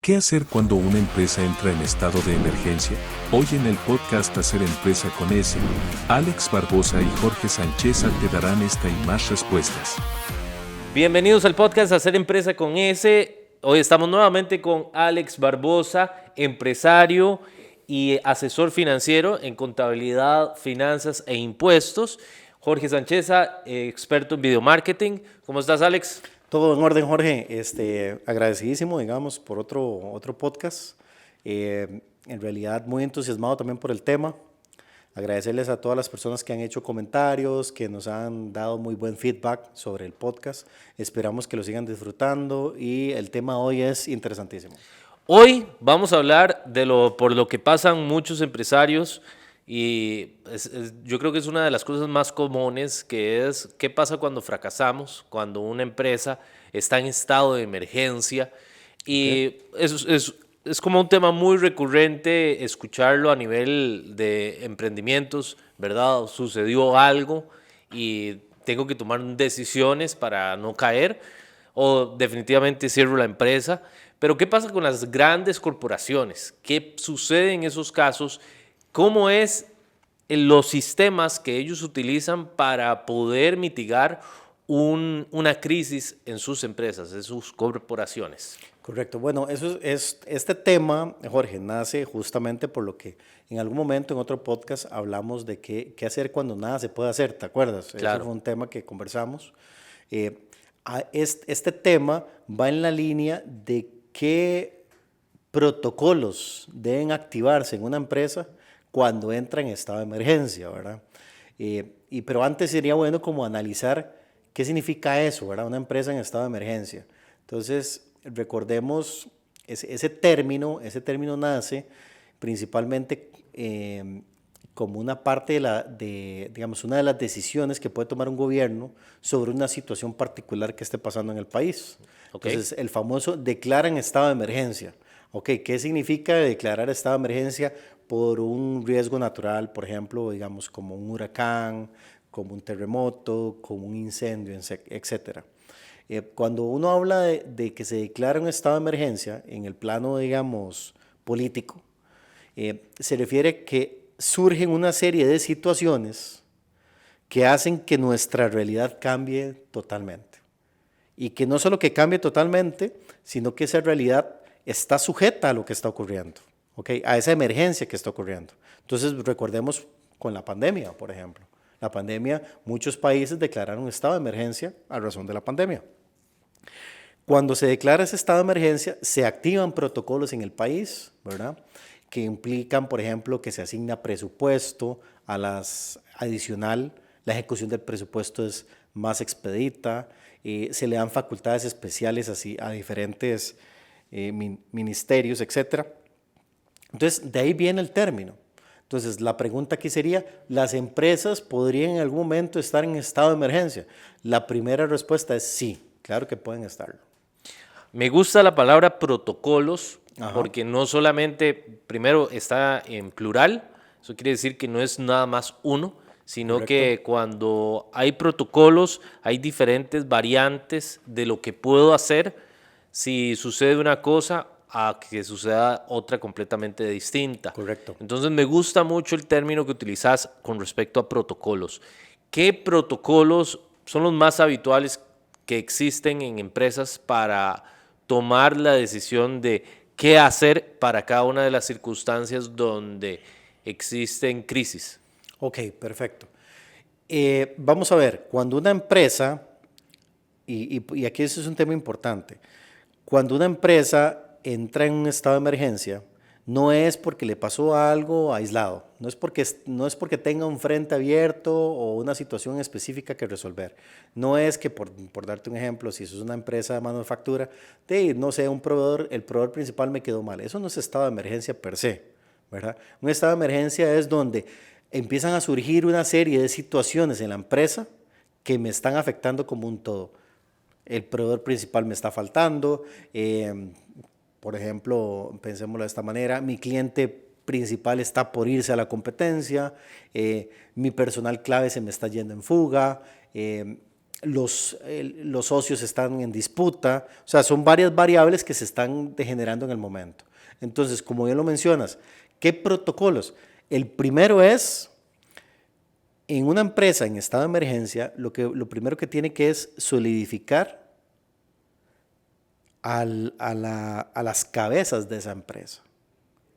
¿Qué hacer cuando una empresa entra en estado de emergencia? Hoy en el podcast Hacer Empresa con S, Alex Barbosa y Jorge Sánchez te darán esta y más respuestas. Bienvenidos al podcast Hacer Empresa con S. Hoy estamos nuevamente con Alex Barbosa, empresario y asesor financiero en contabilidad, finanzas e impuestos. Jorge Sánchez, experto en video marketing. ¿Cómo estás, Alex? Todo en orden, Jorge. Agradecidísimo, digamos, por otro podcast. En realidad, muy entusiasmado también por el tema. Agradecerles a todas las personas que han hecho comentarios, que nos han dado muy buen feedback sobre el podcast. Esperamos que lo sigan disfrutando y el tema hoy es interesantísimo. Hoy vamos a hablar por lo que pasan muchos empresarios y yo creo que es una de las cosas más comunes, que es qué pasa cuando fracasamos, cuando una empresa está en estado de emergencia. Y es como un tema muy recurrente escucharlo a nivel de emprendimientos, ¿verdad? Sucedió algo y tengo que tomar decisiones para no caer o definitivamente cierro la empresa. Pero ¿qué pasa con las grandes corporaciones? ¿Qué sucede en esos casos? ¿Cómo es los sistemas que ellos utilizan para poder mitigar una crisis en sus empresas, en sus corporaciones? Correcto. Bueno, este tema, Jorge, nace justamente por lo que en algún momento en otro podcast hablamos de qué hacer cuando nada se puede hacer, ¿te acuerdas? Claro. Eso fue un tema que conversamos. Este tema va en la línea de qué protocolos deben activarse en una empresa cuando entra en estado de emergencia, ¿verdad? Pero antes sería bueno como analizar qué significa eso, ¿verdad? Una empresa en estado de emergencia. Entonces, recordemos, ese término nace principalmente como una parte digamos, una de las decisiones que puede tomar un gobierno sobre una situación particular que esté pasando en el país. Okay. Entonces, el famoso declara en estado de emergencia. Okay, ¿qué significa declarar estado de emergencia por un riesgo natural, por ejemplo, digamos, como un huracán, como un terremoto, como un incendio, etcétera? Cuando uno habla de que se declara un estado de emergencia en el plano, digamos, político, se refiere que surgen una serie de situaciones que hacen que nuestra realidad cambie totalmente. Y que no solo que cambie totalmente, sino que esa realidad está sujeta a lo que está ocurriendo, ¿okay? A esa emergencia que está ocurriendo. Entonces, recordemos con la pandemia, por ejemplo. La pandemia, muchos países declararon estado de emergencia a razón de la pandemia. Cuando se declara ese estado de emergencia, se activan protocolos en el país, ¿verdad? Que implican, por ejemplo, que se asigna presupuesto adicional, la ejecución del presupuesto es más expedita, se le dan facultades especiales así a diferentes ministerios, etc. Entonces, de ahí viene el término. Entonces, la pregunta aquí sería, ¿las empresas podrían en algún momento estar en estado de emergencia? La primera respuesta es sí, claro que pueden estarlo. Me gusta la palabra protocolos. Ajá. Porque no solamente, primero está en plural, eso quiere decir que no es nada más uno, sino Correcto. que cuando hay protocolos hay diferentes variantes de lo que puedo hacer si sucede una cosa a que suceda otra completamente distinta. Correcto. Entonces me gusta mucho el término que utilizas con respecto a protocolos. ¿Qué protocolos son los más habituales que existen en empresas para tomar la decisión de qué hacer para cada una de las circunstancias donde existen crisis? Ok, perfecto. Vamos a ver, cuando una empresa, y aquí eso es un tema importante, cuando una empresa entra en un estado de emergencia, no es porque le pasó algo aislado, no es porque tenga un frente abierto o una situación específica que resolver. No es que, por darte un ejemplo, si eso es una empresa de manufactura, no sé, el proveedor principal me quedó mal. Eso no es estado de emergencia per se, ¿verdad? Un estado de emergencia es donde empiezan a surgir una serie de situaciones en la empresa que me están afectando como un todo. El proveedor principal me está faltando, por ejemplo, pensémoslo de esta manera, mi cliente principal está por irse a la competencia, mi personal clave se me está yendo en fuga, los socios están en disputa, o sea, son varias variables que se están degenerando en el momento. Entonces, como bien lo mencionas, ¿qué protocolos? El primero es, en una empresa en estado de emergencia, lo primero que tiene que es solidificar a las cabezas de esa empresa.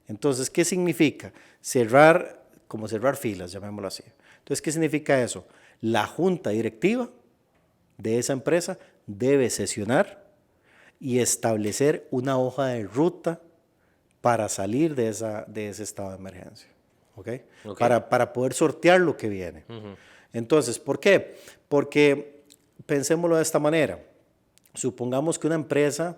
Entonces, ¿qué significa? Como cerrar filas, llamémoslo así. Entonces, ¿qué significa eso? La junta directiva de esa empresa debe sesionar y establecer una hoja de ruta para salir de ese estado de emergencia. ¿Okay? Para poder sortear lo que viene. Entonces, ¿por qué? Porque pensémoslo de esta manera. Supongamos que una empresa,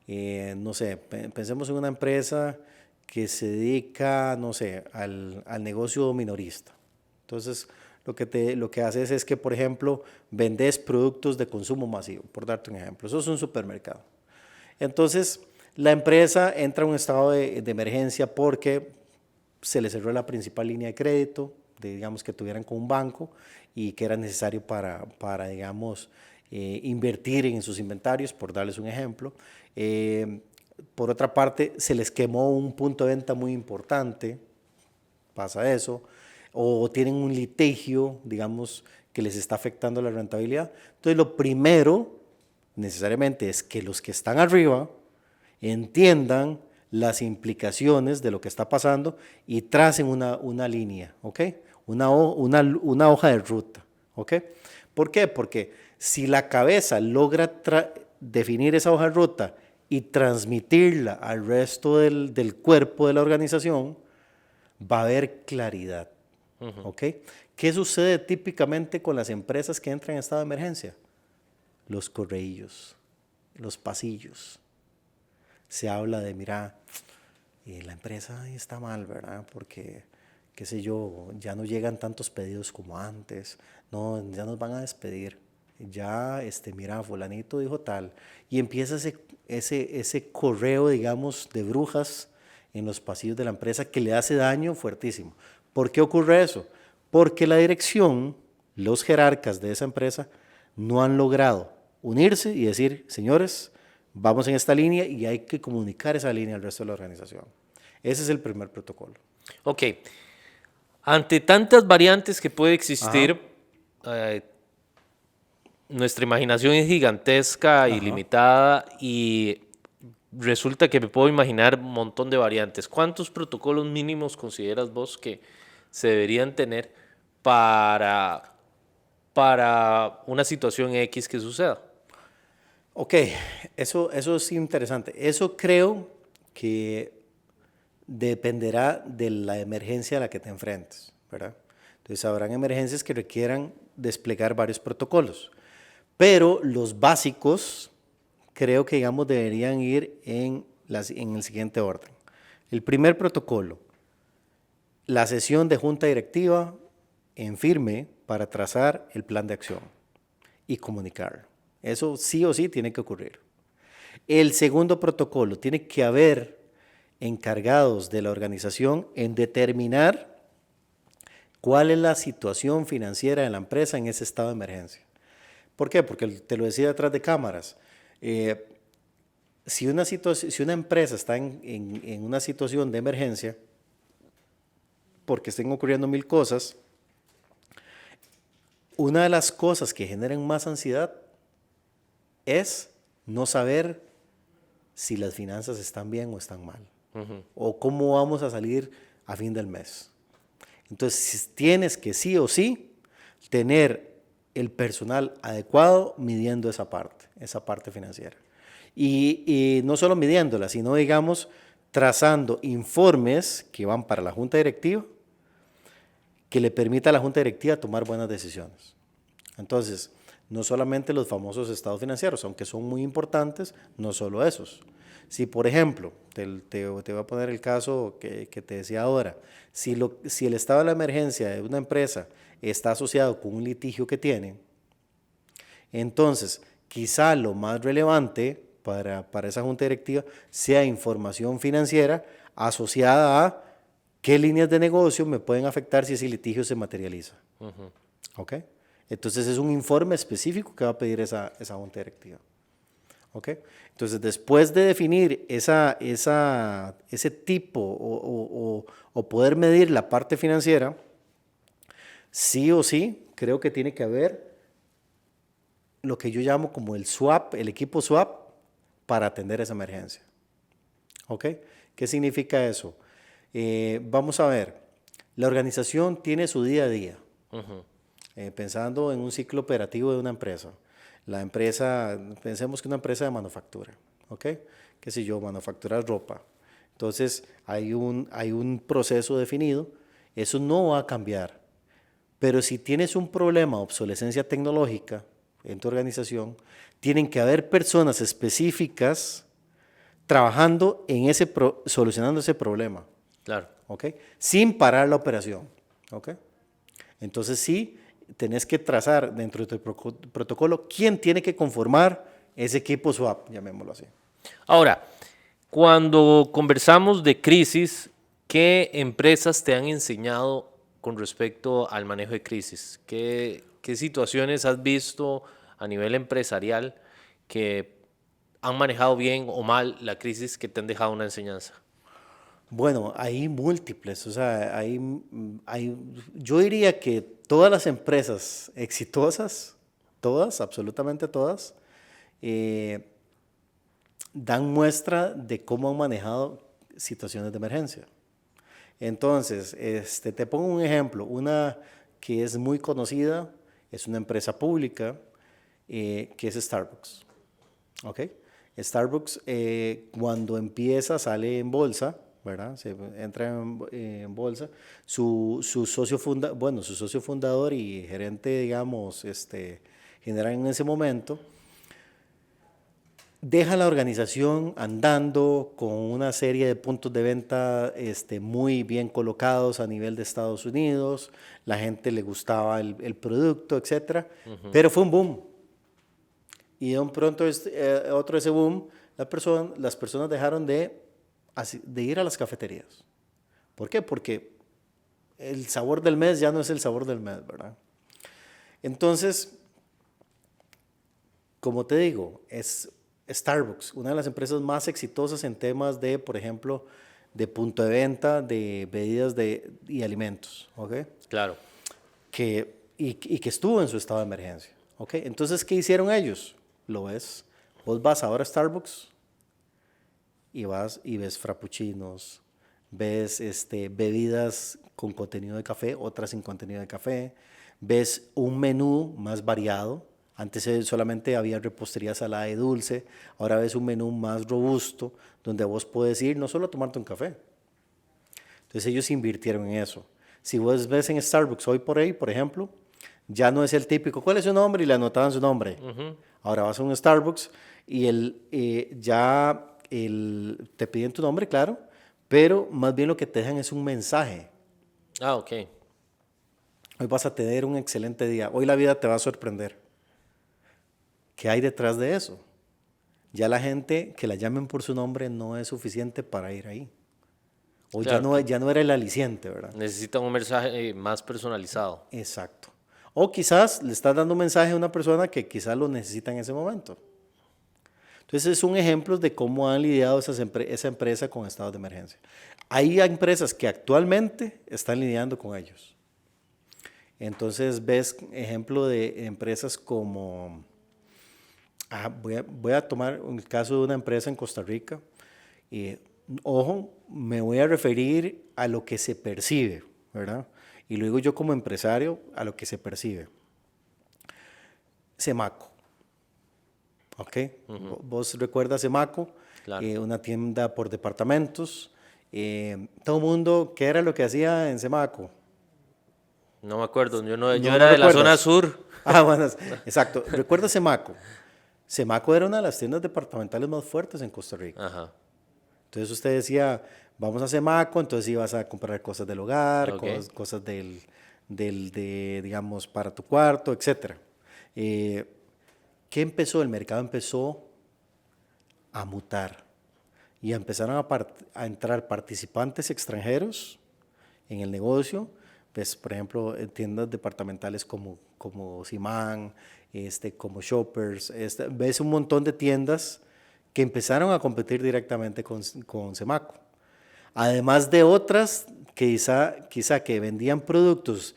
no sé, pensemos en una empresa que se dedica, no sé, al negocio minorista. Entonces, lo que haces es que, por ejemplo, vendes productos de consumo masivo, por darte un ejemplo. Eso es un supermercado. Entonces, la empresa entra en un estado de emergencia porque se le cerró la principal línea de crédito, digamos, que tuvieran con un banco y que era necesario para digamos, invertir en sus inventarios, por darles un ejemplo. Por otra parte, se les quemó un punto de venta muy importante, pasa eso, o tienen un litigio, digamos, que les está afectando la rentabilidad. Entonces, lo primero, necesariamente, es que los que están arriba entiendan las implicaciones de lo que está pasando y tracen una línea, ¿ok? Una hoja de ruta, ¿ok? ¿Por qué? Porque si la cabeza logra definir esa hoja de ruta y transmitirla al resto del cuerpo de la organización, va a haber claridad, ¿ok? ¿Qué sucede típicamente con las empresas que entran en estado de emergencia? Los correillos, los pasillos. Se habla de, mira, la empresa está mal, ¿verdad? Porque, qué sé yo, ya no llegan tantos pedidos como antes, no, ya nos van a despedir, ya, mira, fulanito dijo tal, y empieza ese correo, digamos, de brujas en los pasillos de la empresa que le hace daño fuertísimo. ¿Por qué ocurre eso? Porque la dirección, los jerarcas de esa empresa, no han logrado unirse y decir, señores, vamos en esta línea y hay que comunicar esa línea al resto de la organización. Ese es el primer protocolo. Ok. Ante tantas variantes que puede existir, nuestra imaginación es gigantesca y limitada y resulta que me puedo imaginar un montón de variantes. ¿Cuántos protocolos mínimos consideras vos que se deberían tener para una situación X que suceda? Ok, eso es interesante. Eso creo que dependerá de la emergencia a la que te enfrentes, ¿verdad? Entonces habrán emergencias que requieran desplegar varios protocolos, pero los básicos creo que, digamos, deberían ir en el siguiente orden. El primer protocolo, la sesión de junta directiva en firme para trazar el plan de acción y comunicarlo. Eso sí o sí tiene que ocurrir. El segundo protocolo, tiene que haber encargados de la organización en determinar cuál es la situación financiera de la empresa en ese estado de emergencia. ¿Por qué? Porque te lo decía detrás de cámaras. Si una empresa está en una situación de emergencia, porque estén ocurriendo mil cosas, una de las cosas que generan más ansiedad es no saber si las finanzas están bien o están mal, o cómo vamos a salir a fin del mes. Entonces, tienes que sí o sí tener el personal adecuado midiendo esa parte financiera. Y no solo midiéndola, sino, digamos, trazando informes que van para la junta directiva, que le permita a la junta directiva tomar buenas decisiones. Entonces, no solamente los famosos estados financieros, aunque son muy importantes, no solo esos. Si, por ejemplo, te voy a poner el caso que te decía ahora, si el estado de la emergencia de una empresa está asociado con un litigio que tiene, entonces quizá lo más relevante para esa junta directiva sea información financiera asociada a qué líneas de negocio me pueden afectar si ese litigio se materializa. ¿Ok? Entonces es un informe específico que va a pedir esa junta directiva. ¿Ok? Entonces, después de definir ese tipo o poder medir la parte financiera, sí o sí creo que tiene que haber lo que yo llamo como el swap, el equipo swap para atender esa emergencia. ¿Ok? ¿Qué significa eso? Vamos a ver, la organización tiene su día a día. Pensando en un ciclo operativo de una empresa. La empresa, pensemos que una empresa de manufactura, ¿ok? Qué sé yo, manufacturar ropa. Entonces, hay un proceso definido, eso no va a cambiar. Pero si tienes un problema de obsolescencia tecnológica en tu organización, tienen que haber personas específicas trabajando en solucionando ese problema. Claro. ¿Ok? Sin parar la operación. ¿Ok? Entonces sí, tenés que trazar dentro de tu protocolo quién tiene que conformar ese equipo swap, llamémoslo así. Ahora, cuando conversamos de crisis, ¿qué empresas te han enseñado con respecto al manejo de crisis? ¿Qué situaciones has visto a nivel empresarial que han manejado bien o mal la crisis que te han dejado una enseñanza? Bueno, hay múltiples, o sea, yo diría que todas las empresas exitosas, todas, absolutamente todas, dan muestra de cómo han manejado situaciones de emergencia. Entonces, te pongo un ejemplo, una que es muy conocida, es una empresa pública, que es Starbucks. ¿Ok? Starbucks, cuando empieza, sale en bolsa, ¿verdad? Se entra en bolsa. Su socio fundador y gerente, digamos, general en ese momento, deja la organización andando con una serie de puntos de venta muy bien colocados a nivel de Estados Unidos. La gente le gustaba el producto, etc. Pero fue un boom. Y de un pronto, otro ese boom, las personas dejaron de ir a las cafeterías. ¿Por qué? Porque el sabor del mes ya no es el sabor del mes, ¿verdad? Entonces, como te digo, es Starbucks, una de las empresas más exitosas en temas de, por ejemplo, de punto de venta de bebidas y alimentos, ¿ok? Claro. Y que estuvo en su estado de emergencia, ¿ok? Entonces, ¿qué hicieron ellos? Lo ves, vos vas ahora a Starbucks y vas y ves frappuccinos, ves bebidas con contenido de café, otras sin contenido de café, ves un menú más variado. Antes solamente había repostería salada y dulce, ahora ves un menú más robusto donde vos puedes ir no solo a tomarte un café. Entonces ellos invirtieron en eso. Si vos ves en Starbucks hoy por ahí, por ejemplo, ya no es el típico, ¿cuál es su nombre? Y le anotaban su nombre. Ahora vas a un Starbucks y te piden tu nombre, claro, pero más bien lo que te dejan es un mensaje. Ah, ok. Hoy vas a tener un excelente día. Hoy la vida te va a sorprender. ¿Qué hay detrás de eso? Ya la gente que la llamen por su nombre no es suficiente para ir ahí. O claro, ya no era el aliciente, ¿verdad? Necesitan un mensaje más personalizado. Exacto. O quizás le estás dando un mensaje a una persona que quizás lo necesita en ese momento. Entonces es un ejemplo de cómo han lidiado esa empresa con estados de emergencia. Hay empresas que actualmente están lidiando con ellos. Entonces ves ejemplo de empresas como... voy a tomar el caso de una empresa en Costa Rica. Ojo, me voy a referir a lo que se percibe, ¿verdad? Y lo digo yo como empresario, a lo que se percibe. Semaco. ¿Ok? ¿Vos recuerdas Semaco? Claro. Una tienda por departamentos. Todo el mundo, ¿qué era lo que hacía en Semaco? No me acuerdo, yo era de la zona sur. Ah, bueno, exacto. ¿Recuerdas Semaco? Semaco era una de las tiendas departamentales más fuertes en Costa Rica. Ajá. Entonces usted decía, vamos a Semaco, entonces ibas a comprar cosas del hogar, Okay. cosas digamos, para tu cuarto, etc. ¿Qué empezó? El mercado empezó a mutar y empezaron a entrar participantes extranjeros en el negocio, ves, por ejemplo, tiendas departamentales como Simán, como Shoppers, ves un montón de tiendas que empezaron a competir directamente con Semaco. Además de otras que quizá que vendían productos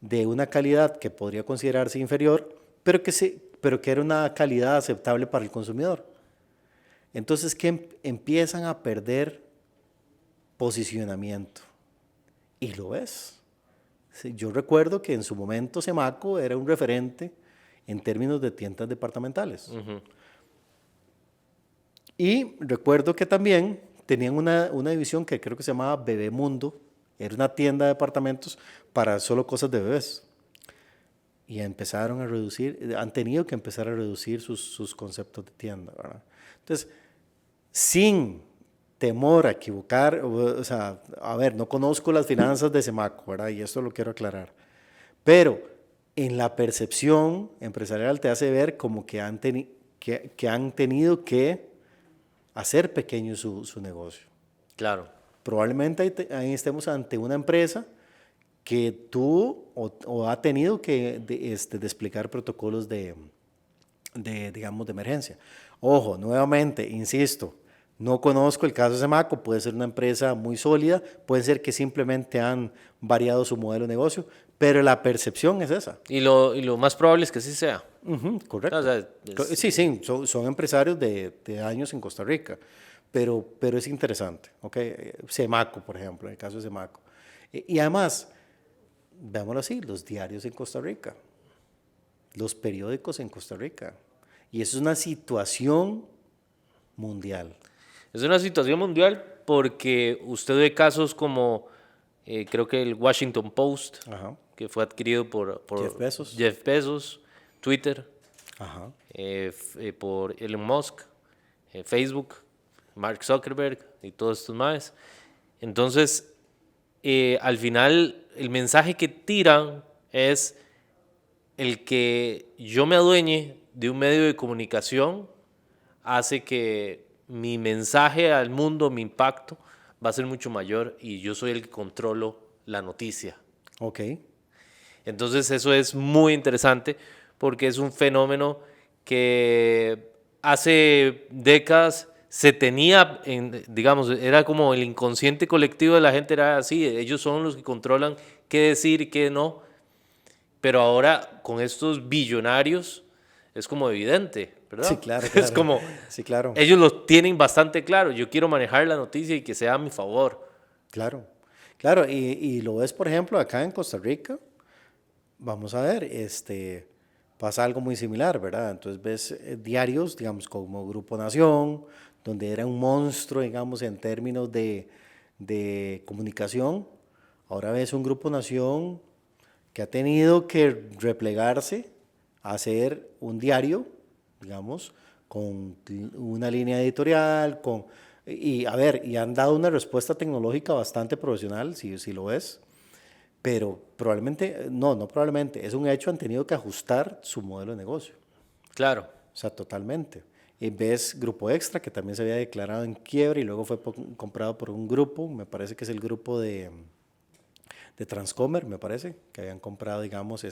de una calidad que podría considerarse inferior, pero que era una calidad aceptable para el consumidor. Entonces, que empiezan a perder posicionamiento. Y lo es. Sí, yo recuerdo que en su momento Semaco era un referente en términos de tiendas departamentales. Ujú. Y recuerdo que también tenían una división que creo que se llamaba Bebemundo. Era una tienda de departamentos para solo cosas de bebés. Y empezaron a reducir, han tenido que empezar a reducir sus conceptos de tienda, ¿verdad? Entonces, sin temor a equivocar, o sea, a ver, no conozco las finanzas de Semaco, ¿verdad? Y esto lo quiero aclarar. Pero en la percepción empresarial te hace ver como que han tenido que hacer pequeño su negocio. Claro. Probablemente ahí estemos ante una empresa que tuvo o ha tenido que de explicar protocolos digamos, de emergencia. Ojo, nuevamente, insisto, no conozco el caso de Semaco, puede ser una empresa muy sólida, puede ser que simplemente han variado su modelo de negocio, pero la percepción es esa. Y lo más probable es que sí sea. Correcto. O sea, Sí, son empresarios de años en Costa Rica, pero es interesante. ¿Okay? Semaco, por ejemplo, en el caso de Semaco. Y además, veámoslo así, los diarios en Costa Rica, los periódicos en Costa Rica. Y eso es una situación mundial. Es una situación mundial porque usted ve casos como, creo que el Washington Post, Ajá. que fue adquirido por Jeff Bezos, Twitter, Ajá. por Elon Musk, Facebook, Mark Zuckerberg y todos estos más. Entonces, al final, el mensaje que tiran es el que yo me adueñe de un medio de comunicación hace que mi mensaje al mundo, mi impacto, va a ser mucho mayor y yo soy el que controlo la noticia. Ok. Entonces eso es muy interesante porque es un fenómeno que hace décadas se tenía, digamos, era como el inconsciente colectivo de la gente, era así, ellos son los que controlan qué decir y qué no, pero ahora con estos billonarios es como evidente, ¿verdad? Sí, claro. Es como, sí, claro. ellos lo tienen bastante claro, yo quiero manejar la noticia y que sea a mi favor. Claro. Claro, y lo ves, por ejemplo, acá en Costa Rica, vamos a ver, pasa algo muy similar, ¿verdad? Entonces ves diarios, digamos, como Grupo Nación, donde era un monstruo, digamos, en términos de comunicación. Ahora ves un Grupo Nación que ha tenido que replegarse a hacer un diario, digamos, con una línea editorial, y han dado una respuesta tecnológica bastante profesional, si lo ves. Pero probablemente, no probablemente, es un hecho, han tenido que ajustar su modelo de negocio. Claro. O sea, totalmente. Y ves Grupo Extra, que también se había declarado en quiebra y luego fue comprado por un grupo, me parece que es el grupo de Transcomer, me parece, que habían comprado, digamos,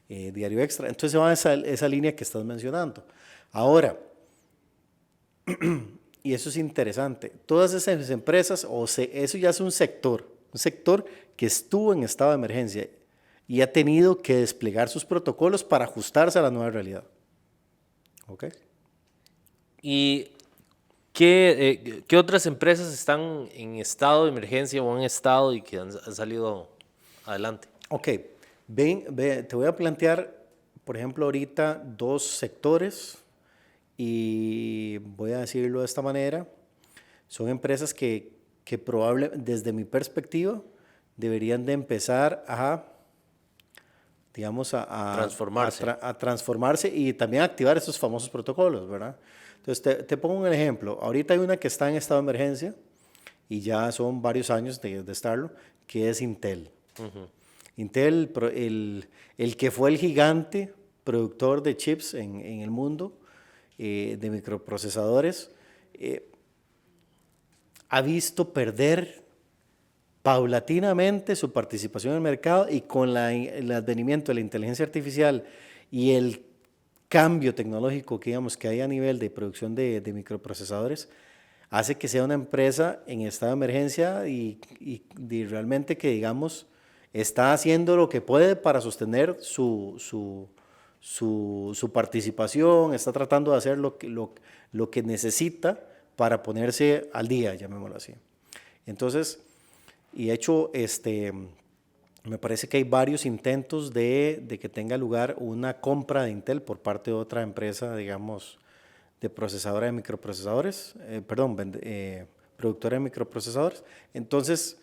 Diario Extra. Entonces se va a esa línea que estás mencionando. Ahora, y eso es interesante, todas esas empresas, eso ya es un sector que estuvo en estado de emergencia y ha tenido que desplegar sus protocolos para ajustarse a la nueva realidad. ¿Ok? ¿Y qué otras empresas están en estado de emergencia o han estado y que han salido adelante? Ok, te voy a plantear, por ejemplo, ahorita dos sectores y voy a decirlo de esta manera. Son empresas que desde mi perspectiva, deberían de empezar digamos, Transformarse. a transformarse y también activar esos famosos protocolos, ¿verdad? Entonces, te pongo un ejemplo. Ahorita hay una que está en estado de emergencia y ya son varios años de estarlo, que es Intel. Uh-huh. Intel, el que fue el gigante productor de chips en el mundo, de microprocesadores, ha visto perder paulatinamente su participación en el mercado y con el advenimiento de la inteligencia artificial y el cambio tecnológico que, digamos, que hay a nivel de producción de microprocesadores, hace que sea una empresa en estado de emergencia y realmente que, digamos, está haciendo lo que puede para sostener su participación, está tratando de hacer lo que necesita para ponerse al día, llamémoslo así. Entonces, y de hecho, me parece que hay varios intentos de que tenga lugar una compra de Intel por parte de otra empresa, digamos, de procesadora de microprocesadores, productora de microprocesadores. Entonces,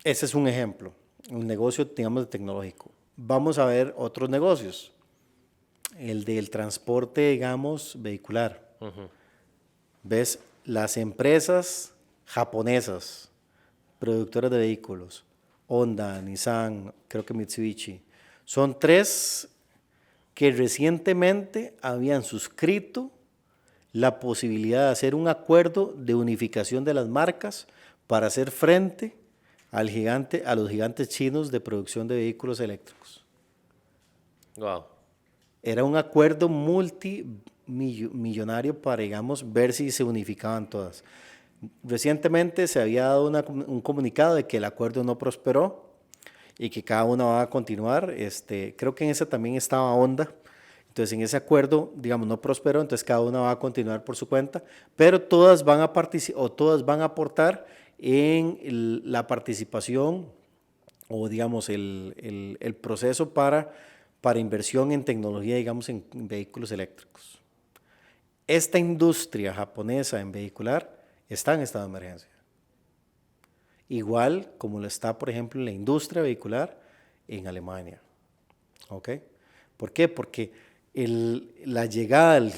ese es un ejemplo, un negocio, digamos, de tecnológico. Vamos a ver otros negocios, el del transporte, digamos, vehicular. ¿Ves? Las empresas japonesas, productoras de vehículos, Honda, Nissan, creo que Mitsubishi, son tres que recientemente habían suscrito la posibilidad de hacer un acuerdo de unificación de las marcas para hacer frente a los gigantes chinos de producción de vehículos eléctricos. Wow. Era un acuerdo multimillonario para, digamos, ver si se unificaban todas. Recientemente se había dado un comunicado de que el acuerdo no prosperó y que cada una va a continuar. Creo que en ese también estaba Honda. Entonces, en ese acuerdo, digamos, no prosperó, entonces cada una va a continuar por su cuenta, pero todas van a participar o todas van a aportar en la participación o, digamos, el proceso para inversión en tecnología, digamos, en vehículos eléctricos. Esta industria japonesa en vehicular está en estado de emergencia. Igual como lo está, por ejemplo, la industria vehicular en Alemania. ¿Ok? ¿Por qué? Porque la llegada del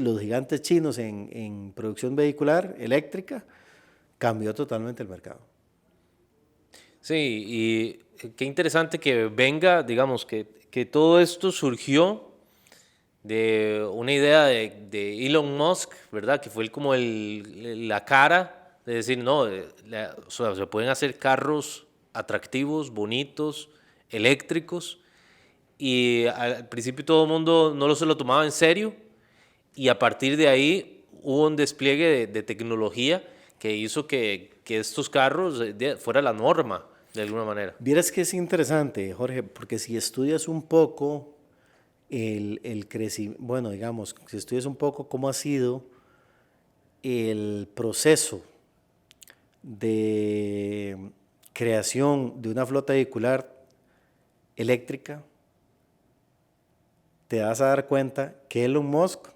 los gigantes chinos en producción vehicular eléctrica cambió totalmente el mercado. Sí, y qué interesante que venga, digamos, que todo esto surgió de una idea de Elon Musk, ¿verdad? Que fue como la cara de decir, no, o sea, se pueden hacer carros atractivos, bonitos, eléctricos, y al principio todo el mundo no se lo tomaba en serio, y a partir de ahí hubo un despliegue de tecnología que hizo que estos carros fuera la norma, de alguna manera. Vieras que es interesante, Jorge, porque si estudias un poco el crecimiento, bueno, digamos, si estudias un poco cómo ha sido el proceso de creación de una flota vehicular eléctrica, te vas a dar cuenta que Elon Musk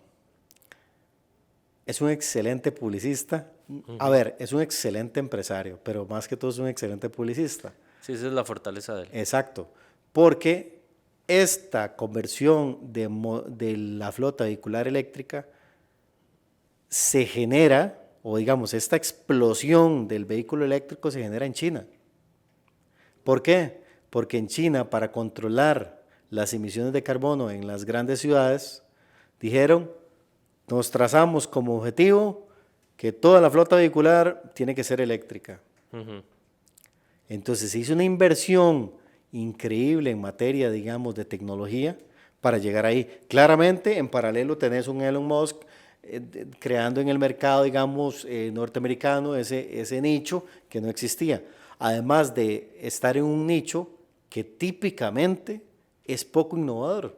es un excelente publicista. A ver, es un excelente empresario, pero más que todo es un excelente publicista. Sí, esa es la fortaleza de él. Exacto, porque esta conversión de la flota vehicular eléctrica se genera, o digamos, esta explosión del vehículo eléctrico se genera en China. ¿Por qué? Porque en China, para controlar las emisiones de carbono en las grandes ciudades, dijeron, nos trazamos como objetivo que toda la flota vehicular tiene que ser eléctrica. Entonces se hizo una inversión increíble en materia, digamos, de tecnología para llegar ahí. Claramente, en paralelo tenés un Elon Musk creando en el mercado, digamos, norteamericano ese nicho que no existía. Además de estar en un nicho que típicamente es poco innovador.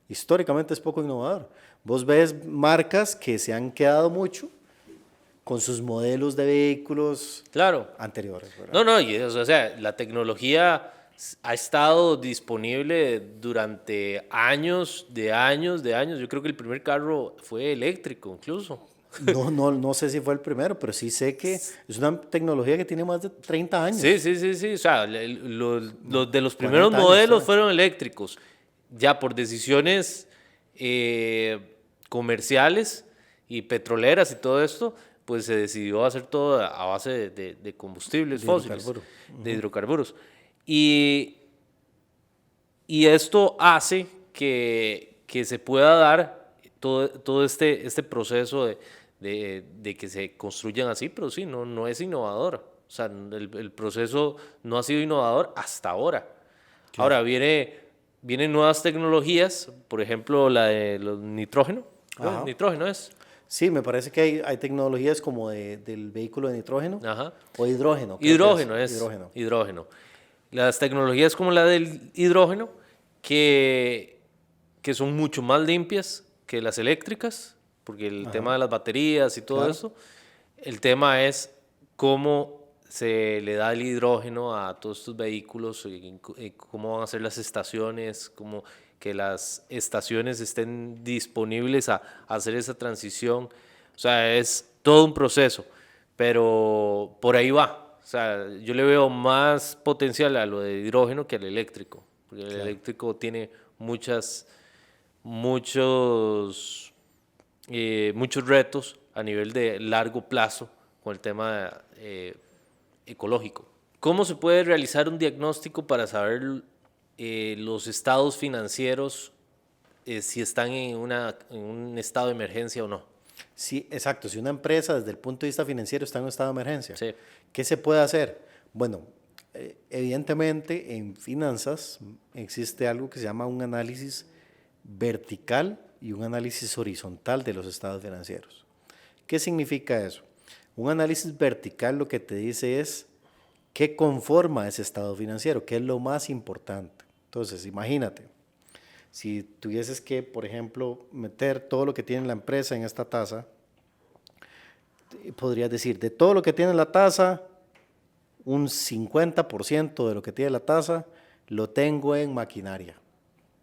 Históricamente es poco innovador. Vos ves marcas que se han quedado mucho con sus modelos de vehículos anteriores. ¿Verdad? No, y eso, o sea, la tecnología ha estado disponible durante años. Yo creo que el primer carro fue eléctrico incluso. No sé si fue el primero, pero sí sé que es una tecnología que tiene más de 30 años. Sí. O sea, los de los primeros modelos fueron eléctricos. Ya por decisiones comerciales y petroleras y todo esto, pues se decidió hacer todo a base de combustibles fósiles, de hidrocarburos. Y esto hace que se pueda dar todo este proceso de que se construyan así, pero sí, no es innovador. O sea, el proceso no ha sido innovador hasta ahora. Ahora vienen nuevas tecnologías, por ejemplo, la de los nitrógeno. Ajá. Nitrógeno es. Sí, me parece que hay tecnologías como del vehículo de nitrógeno Ajá. o hidrógeno. creo que Hidrógeno es. Hidrógeno. Hidrógeno. Las tecnologías como la del hidrógeno, que son mucho más limpias que las eléctricas, porque el tema de las baterías y todo Claro. eso, el tema es cómo se le da el hidrógeno a todos estos vehículos, y cómo van a ser las estaciones, cómo que las estaciones estén disponibles a hacer esa transición. O sea, es todo un proceso, pero por ahí va. O sea, yo le veo más potencial a lo de hidrógeno que al eléctrico, porque el eléctrico tiene muchos retos a nivel de largo plazo con el tema ecológico. ¿Cómo se puede realizar un diagnóstico para saber los estados financieros, si están en un estado de emergencia o no? Sí, exacto. Si una empresa desde el punto de vista financiero está en un estado de emergencia, Sí. ¿qué se puede hacer? Bueno, evidentemente en finanzas existe algo que se llama un análisis vertical y un análisis horizontal de los estados financieros. ¿Qué significa eso? Un análisis vertical lo que te dice es qué conforma ese estado financiero, qué es lo más importante. Entonces, imagínate, si tuvieses que, por ejemplo, meter todo lo que tiene la empresa en esta tasa, podrías decir, de todo lo que tiene la tasa, un 50% de lo que tiene la tasa lo tengo en maquinaria.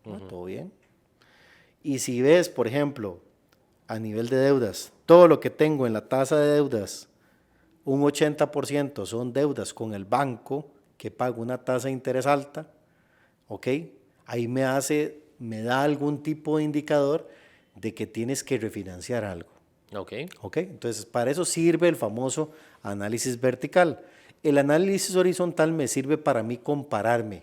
¿Todo bien? Y si ves, por ejemplo, a nivel de deudas, todo lo que tengo en la tasa de deudas, un 80% son deudas con el banco que paga una tasa de interés alta, ¿ok? Ahí me da algún tipo de indicador de que tienes que refinanciar algo. Ok. ¿Ok? Entonces, para eso sirve el famoso análisis vertical. El análisis horizontal me sirve para mí compararme.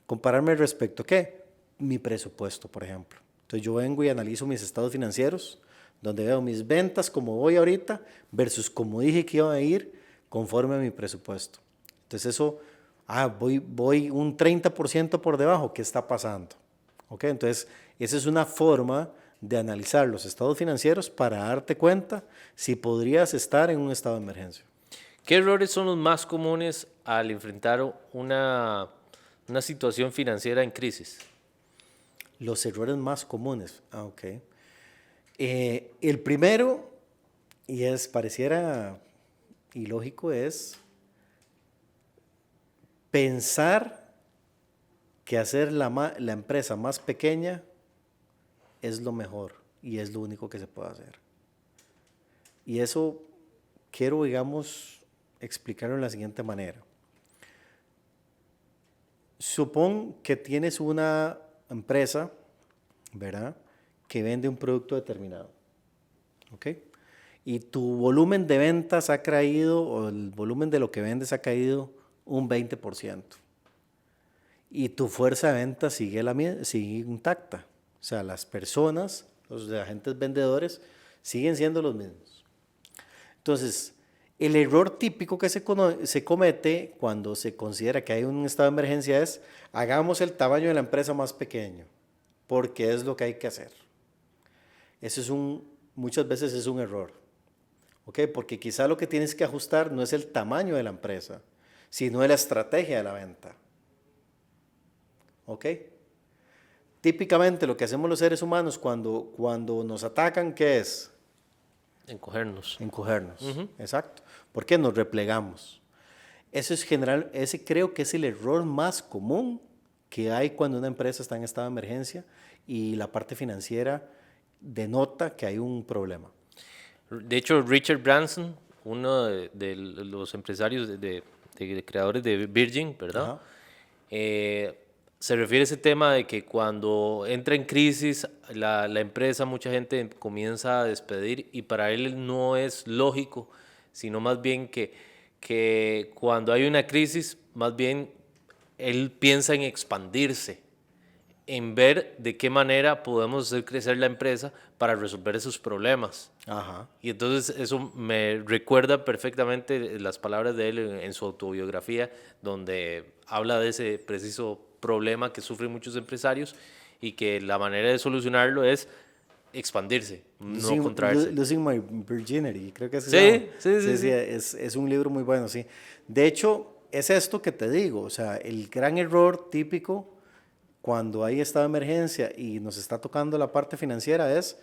¿Compararme respecto a qué? Mi presupuesto, por ejemplo. Entonces, yo vengo y analizo mis estados financieros, donde veo mis ventas como voy ahorita versus como dije que iban a ir conforme a mi presupuesto. Entonces, eso, voy un 30% por debajo. ¿Qué está pasando? ¿Ok? Entonces, esa es una forma de analizar los estados financieros para darte cuenta si podrías estar en un estado de emergencia. ¿Qué errores son los más comunes al enfrentar una situación financiera en crisis? Los errores más comunes. Ok. El primero, pareciera ilógico, es pensar que hacer la empresa más pequeña es lo mejor y es lo único que se puede hacer. Y eso quiero, digamos, explicarlo de la siguiente manera. Supón que tienes una empresa, ¿verdad?, que vende un producto determinado, ¿ok? Y tu volumen de ventas ha caído, o el volumen de lo que vendes ha caído un 20%. Y tu fuerza de ventas sigue intacta. O sea, las personas, los agentes vendedores, siguen siendo los mismos. Entonces, el error típico que se comete cuando se considera que hay un estado de emergencia es, hagamos el tamaño de la empresa más pequeño, porque es lo que hay que hacer. Eso muchas veces es un error, ¿ok? Porque quizá lo que tienes que ajustar no es el tamaño de la empresa, sino la estrategia de la venta, ¿ok? Típicamente lo que hacemos los seres humanos cuando nos atacan, ¿qué es? Encogernos. Encogernos, exacto. ¿Por qué? Nos replegamos. Ese creo que es el error más común que hay cuando una empresa está en estado de emergencia y la parte financiera denota que hay un problema. De hecho, Richard Branson, uno de los empresarios de creadores de Virgin, ¿verdad? Se refiere a ese tema de que cuando entra en crisis la empresa, mucha gente comienza a despedir y para él no es lógico, sino más bien que cuando hay una crisis, más bien él piensa en expandirse en ver de qué manera podemos hacer crecer la empresa para resolver esos problemas. Ajá. Y entonces eso me recuerda perfectamente las palabras de él en su autobiografía, donde habla de ese preciso problema que sufren muchos empresarios y que la manera de solucionarlo es expandirse, no contraerse. Losing My Virginity, creo que es que Sí, se llama. sí, sí, Sí, sí. es un libro muy bueno, sí. De hecho, es esto que te digo, o sea, el gran error típico cuando hay estado de emergencia y nos está tocando la parte financiera es,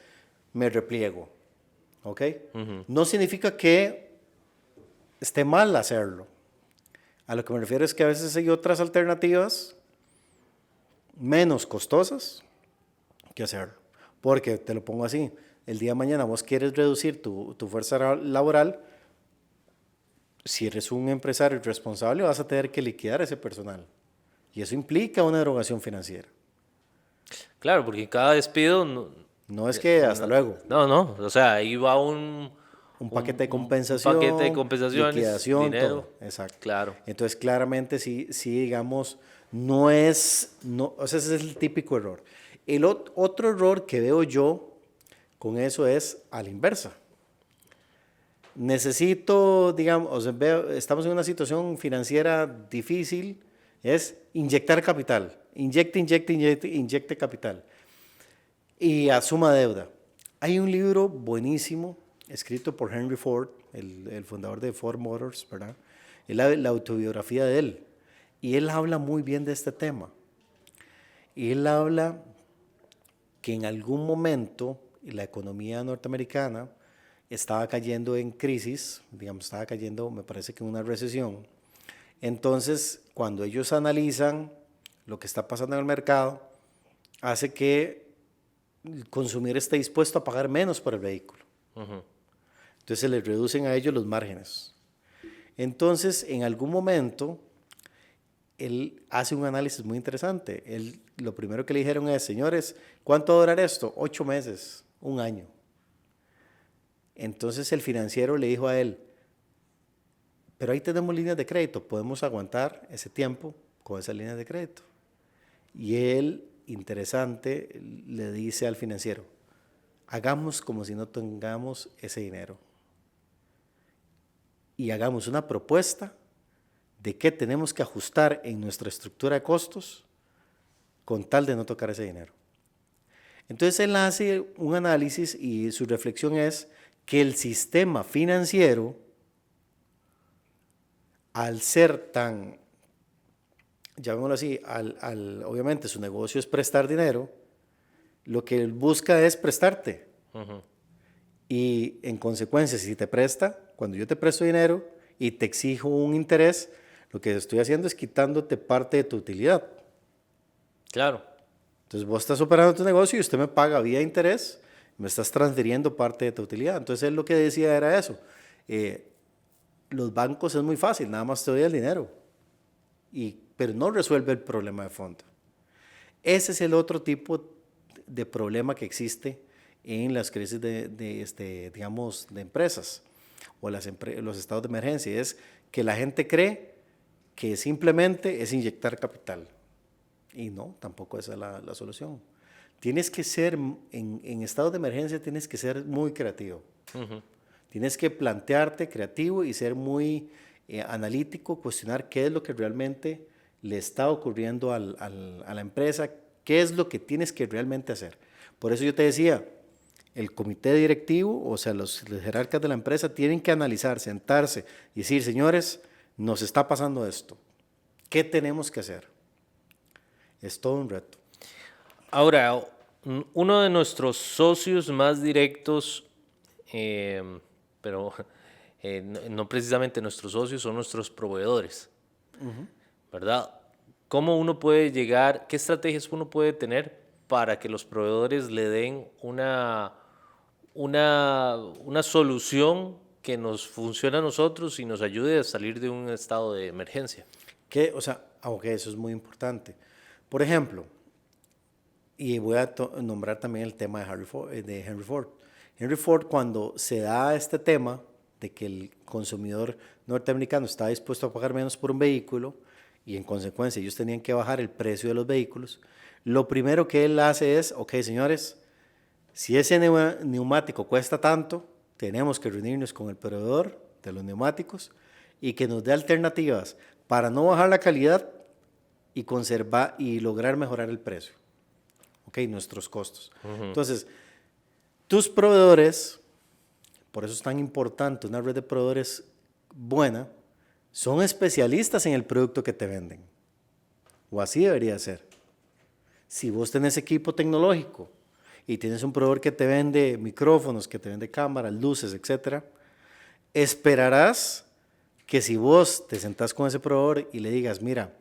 me repliego, ¿ok? No significa que esté mal hacerlo. A lo que me refiero es que a veces hay otras alternativas menos costosas que hacerlo. Porque, te lo pongo así, el día de mañana vos quieres reducir tu fuerza laboral, si eres un empresario responsable vas a tener que liquidar ese personal. Y eso implica una erogación financiera. Claro, porque cada despido... No, No es que hasta luego. no, o sea, ahí va Un paquete de un compensación, paquete de compensaciones, liquidación, dinero. todo. Exacto. Claro. Entonces, claramente, sí, digamos, no es, no, o sea, ese es el típico error. El otro error que veo yo con eso es a la inversa. Necesito, digamos, o sea, estamos en una situación financiera difícil, es inyectar capital. Inyecte capital. Y asuma deuda. Hay un libro buenísimo escrito por Henry Ford, el fundador de Ford Motors, ¿verdad? Es la autobiografía de él. Y él habla muy bien de este tema. Y él habla que en algún momento la economía norteamericana estaba cayendo en crisis, digamos, estaba cayendo, me parece que en una recesión. Entonces, cuando ellos analizan lo que está pasando en el mercado, hace que el consumidor esté dispuesto a pagar menos por el vehículo. Entonces se les reducen a ellos los márgenes. Entonces, en algún momento, él hace un análisis muy interesante. Lo primero que le dijeron es, señores, ¿cuánto va a durar esto? 8 meses, un año. Entonces el financiero le dijo a él, pero ahí tenemos líneas de crédito, podemos aguantar ese tiempo con esas líneas de crédito. Y él, interesante, le dice al financiero, hagamos como si no tengamos ese dinero. Y hagamos una propuesta de qué tenemos que ajustar en nuestra estructura de costos con tal de no tocar ese dinero. Entonces él hace un análisis y su reflexión es que el sistema financiero, al ser tan, llamémoslo así, obviamente su negocio es prestar dinero, lo que él busca es prestarte. Y en consecuencia, si te presta, cuando yo te presto dinero y te exijo un interés, lo que estoy haciendo es quitándote parte de tu utilidad. Claro. Entonces vos estás operando tu negocio y usted me paga vía interés, me estás transfiriendo parte de tu utilidad. Entonces él lo que decía era eso. Los bancos es muy fácil, nada más te doy el dinero, pero no resuelve el problema de fondo. Ese es el otro tipo de problema que existe en las crisis digamos, de empresas o los estados de emergencia, es que la gente cree que simplemente es inyectar capital. Y no, tampoco esa es la solución. Tienes que ser, en estado de emergencia tienes que ser muy creativo. Tienes que plantearte creativo y ser muy analítico, cuestionar qué es lo que realmente le está ocurriendo a la empresa, qué es lo que tienes que realmente hacer. Por eso yo te decía, el comité directivo, o sea, los jerarcas de la empresa tienen que analizar, sentarse y decir, señores, nos está pasando esto. ¿Qué tenemos que hacer? Es todo un reto. Ahora, uno de nuestros socios más directos, pero no precisamente nuestros socios, son nuestros proveedores, ¿verdad? ¿Cómo uno puede llegar, qué estrategias uno puede tener para que los proveedores le den una solución que nos funcione a nosotros y nos ayude a salir de un estado de emergencia? O sea, eso es muy importante. Por ejemplo, y voy a nombrar también el tema de Henry Ford. Henry Ford, cuando se da este tema de que el consumidor norteamericano está dispuesto a pagar menos por un vehículo y en consecuencia ellos tenían que bajar el precio de los vehículos, lo primero que él hace es, ok, señores, si ese neumático cuesta tanto, tenemos que reunirnos con el proveedor de los neumáticos y que nos dé alternativas para no bajar la calidad y conservar y lograr mejorar el precio, ok, nuestros costos. Entonces, tus proveedores, por eso es tan importante una red de proveedores buena, son especialistas en el producto que te venden, o así debería ser. Si vos tenés equipo tecnológico y tienes un proveedor que te vende micrófonos, que te vende cámaras, luces, etc., esperarás que si vos te sentás con ese proveedor y le digas, mira,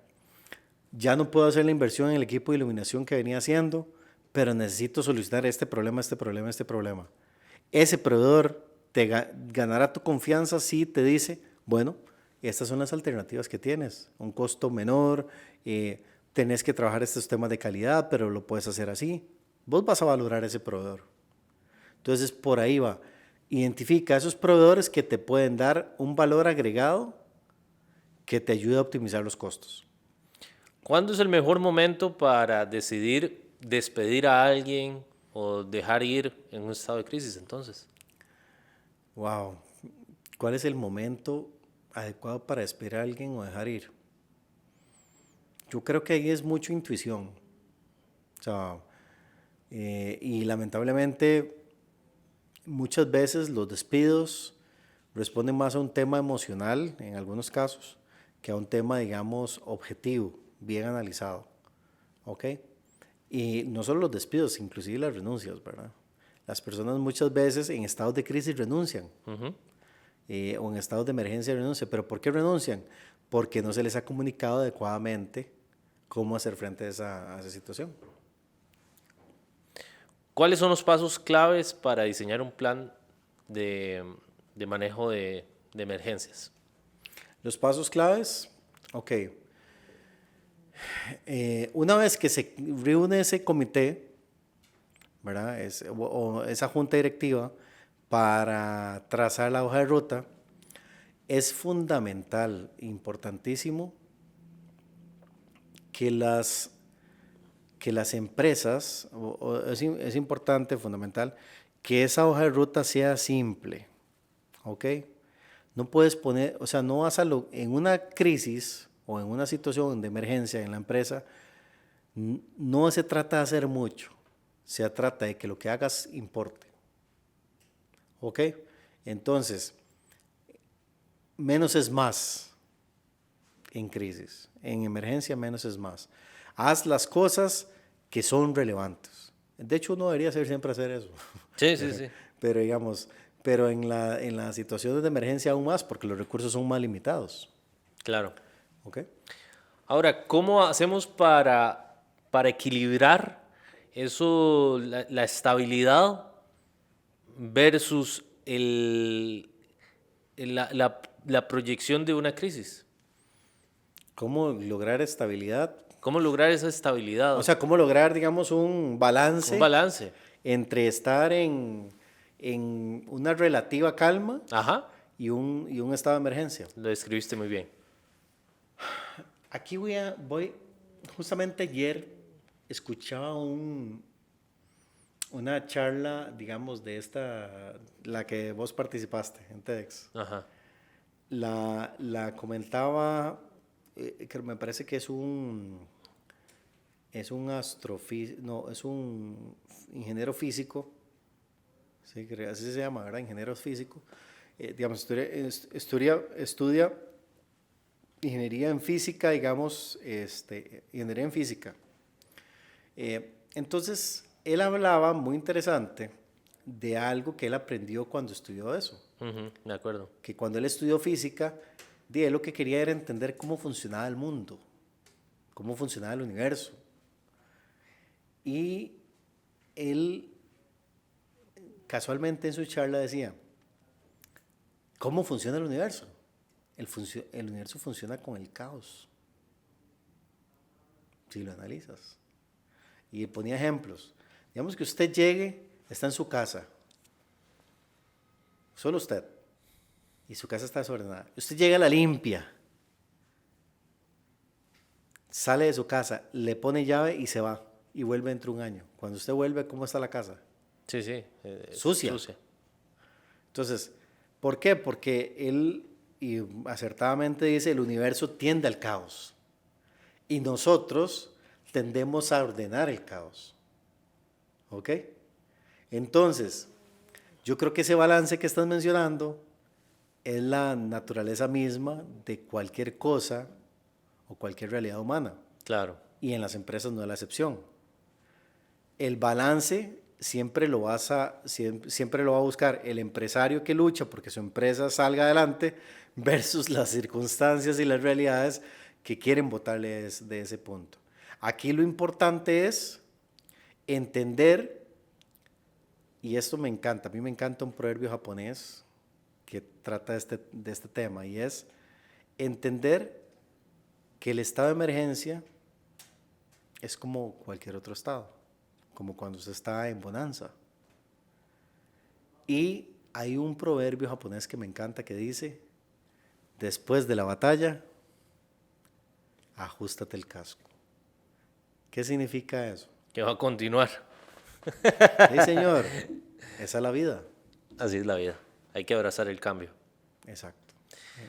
ya no puedo hacer la inversión en el equipo de iluminación que venía haciendo, pero necesito solucionar este problema. Ese proveedor te ganará tu confianza si te dice, bueno, estas son las alternativas que tienes, un costo menor, tenés que trabajar estos temas de calidad, pero lo puedes hacer así. Vos vas a valorar ese proveedor. Entonces, por ahí va. Identifica esos proveedores que te pueden dar un valor agregado que te ayude a optimizar los costos. ¿Cuándo es el mejor momento para decidir despedir a alguien o dejar ir en un estado de crisis entonces? Wow. ¿Cuál es el momento adecuado para despedir a alguien o dejar ir? Yo creo que ahí es mucha intuición. O sea, y lamentablemente muchas veces los despidos responden más a un tema emocional en algunos casos que a un tema, digamos, objetivo, bien analizado. ¿Ok? Y no solo los despidos, inclusive las renuncias, ¿verdad? Las personas muchas veces en estados de crisis renuncian. O en estados de emergencia renuncian. ¿Pero por qué renuncian? Porque no se les ha comunicado adecuadamente cómo hacer frente a esa situación. ¿Cuáles son los pasos claves para diseñar un plan de manejo de emergencias? Los pasos claves, ok. Una vez que se reúne ese comité, ¿verdad? O esa junta directiva para trazar la hoja de ruta, es fundamental, importantísimo, que las empresas, es importante, fundamental, que esa hoja de ruta sea simple, ¿ok? No puedes poner, o sea, no vas en una crisis o en una situación de emergencia en la empresa, no se trata de hacer mucho, se trata de que lo que hagas importe, ¿ok? Entonces, menos es más en crisis, en emergencia menos es más. Haz las cosas que son relevantes. De hecho, uno debería siempre hacer eso. Sí, sí, sí. Pero digamos, en las situaciones de emergencia aún más, porque los recursos son más limitados. Claro. ¿Ok? Ahora, ¿cómo hacemos para equilibrar eso, la estabilidad versus la proyección de una crisis? ¿Cómo lograr estabilidad? ¿Cómo lograr esa estabilidad? O sea, ¿cómo lograr, digamos, un balance? Un balance. Entre estar en una relativa calma. Ajá. Y un estado de emergencia. Lo describiste muy bien. Aquí justamente ayer escuchaba una charla, digamos, de la que vos participaste en TEDx. Ajá. La comentaba, que me parece que es un ingeniero físico, sí, así se llama, ¿verdad? Ingeniero físico. Digamos, estudia ingeniería en física, digamos, ingeniería en física. Entonces, él hablaba, muy interesante, de algo que él aprendió cuando estudió eso. De acuerdo. Que cuando él estudió física, él lo que quería era entender cómo funcionaba el mundo, cómo funcionaba el universo. Y él, casualmente en su charla decía, ¿cómo funciona el universo? El universo funciona con el caos, si lo analizas. Y ponía ejemplos. Digamos que usted está en su casa, solo usted, y su casa está desordenada. Usted llega a la limpia, sale de su casa, le pone llave y se va. Y vuelve dentro de un año. Cuando usted vuelve, ¿cómo está la casa? Sí, sí. Sucia. Entonces, ¿por qué? Porque él, y acertadamente dice, el universo tiende al caos. Y nosotros tendemos a ordenar el caos. ¿Ok? Entonces, yo creo que ese balance que estás mencionando es la naturaleza misma de cualquier cosa o cualquier realidad humana. Claro. Y en las empresas no es la excepción. El balance siempre lo va a buscar el empresario que lucha porque su empresa salga adelante versus las circunstancias y las realidades que quieren botarle de ese punto. Aquí lo importante es entender, y esto me encanta, a mí me encanta un proverbio japonés que trata de este tema, y es entender que el estado de emergencia es como cualquier otro estado, como cuando usted está en bonanza. Y hay un proverbio japonés que me encanta que dice, después de la batalla, ajústate el casco. ¿Qué significa eso? Que va a continuar. Sí, señor, esa es la vida. Así es la vida. Hay que abrazar el cambio. Exacto.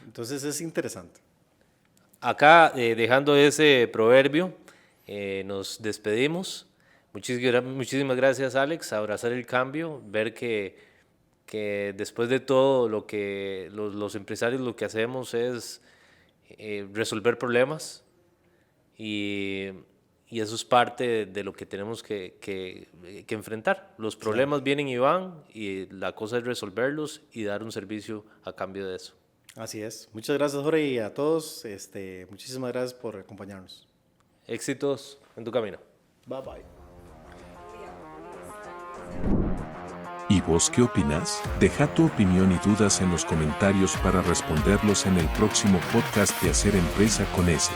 Entonces es interesante. Acá, dejando ese proverbio, nos despedimos. Muchísimas gracias, Alex. Abrazar el cambio, ver que después de todo lo que los empresarios lo que hacemos es resolver problemas y eso es parte de lo que tenemos que enfrentar. Los problemas vienen y van y la cosa es resolverlos y dar un servicio a cambio de eso. Así es. Muchas gracias, Jorge, y a todos. Muchísimas gracias por acompañarnos. Éxitos en tu camino. Bye bye. ¿Y vos qué opinás? Deja tu opinión y dudas en los comentarios para responderlos en el próximo podcast de Hacer Empresa con S.